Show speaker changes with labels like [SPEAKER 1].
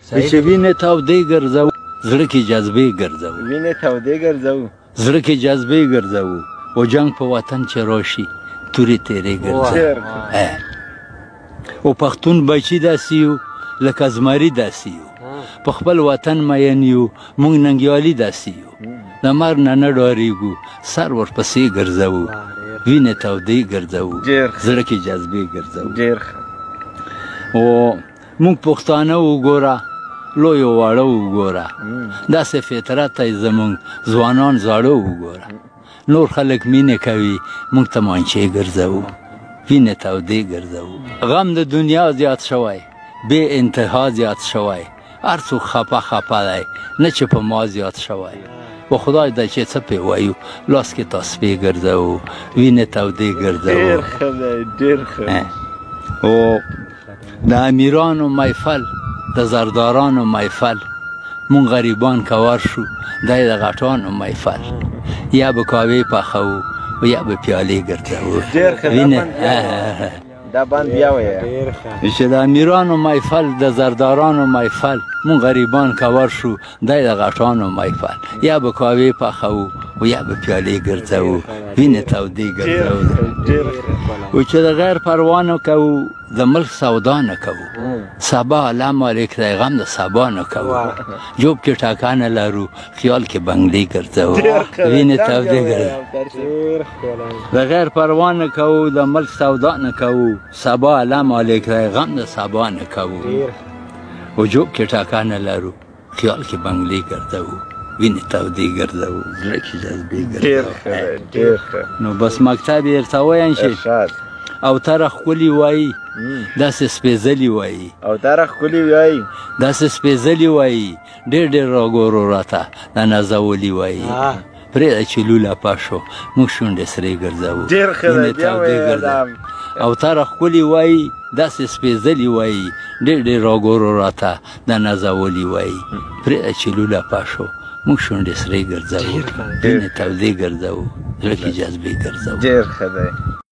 [SPEAKER 1] چې وینې تودې ګرځو زړه کې جذبې ګرځو
[SPEAKER 2] وینې تودې ګرځو
[SPEAKER 1] زړه کې جذبې ګرځو و جنگ په وطن چې راشي تورې تیرې ګرځو او پښتون بچي داسې یو لکه زمري داسې یو په خپل وطن مین یو موږ ننګیالي داسې یو د مرګ نه نه ډارېږو سر ورپسې ګرځو وینې تودې ګرځو زړه کې جذبې ګرځو او موږ پښتانه وګوره لوی واړه وګوره داسې فطرت دی زموږ ځوانان زاړه وګوره نور خلک مینې کوي موږ تمانچې ګرځو وینې تودې ګرځو غم د دنیا زیات شوی بې انتها زیات شوی هر څوک خپه خپه دی نه چې په ما زیات شوی و خدای دی چې څه پې وایو لاس کې تسبیح ګرځو وینې تودې ګرځو
[SPEAKER 2] ډېر ښه دی ډېر ښه
[SPEAKER 1] او د امیرانو محفل د زردارانو محفل مونږ غریبان که ورشو دی د غټانو محفل یا به کاوې پخوو و یا به پیالې ګرځوو
[SPEAKER 2] ډېر ښه دا بند بیا وایه
[SPEAKER 1] چې د امیرانو محفل د زردارانو محفل مونږ غریبان که ورشو دی د غټانو محفل یا به کاوې پخوو و یا به پیالې ګرځوو وینې تودې ګرځوو و چې د غیر پروا نه کوو د ملک سودا نه کوو سبا علم علیک دی غم د سبا نه کوو جوب کې ټاکه نه لرو خیال کې بنګلې ګرځوو وینې تودې ګرځوو د غیر پروا نه کوو د ملک سودا نه کوو سبا علم علیک دی غم د سبا نه کوو و جوب کې ټاکه نه لرو خیال کې بنګلې ګرځوو وینې تودې ګرځوو زړه کې جذبې ګرځوو نو بس مکتب یې ورته وایم چې اوتره ښکلي وایي داسې سپېڅلي وایي
[SPEAKER 2] اوتره ښکلي وایي
[SPEAKER 1] داسې سپېڅلي وایي ډېر ډېر راګورو راته د نازولي وایي پرېږده چې لوله پاشو موږ شونډې سرې ګرځوو
[SPEAKER 2] ډېر ښه دی بیا وایه
[SPEAKER 1] اوتره ښکلي وایي داسې سپېڅلي وایي ډېر ډېر راګورو راته د نازولي وایي پرېږده چې لوله پاشو موږ شونډې سرې ګرځوو وینې تودې ګرځوو زړه کې جذبې ګرځوو
[SPEAKER 2] ډېر ښه دی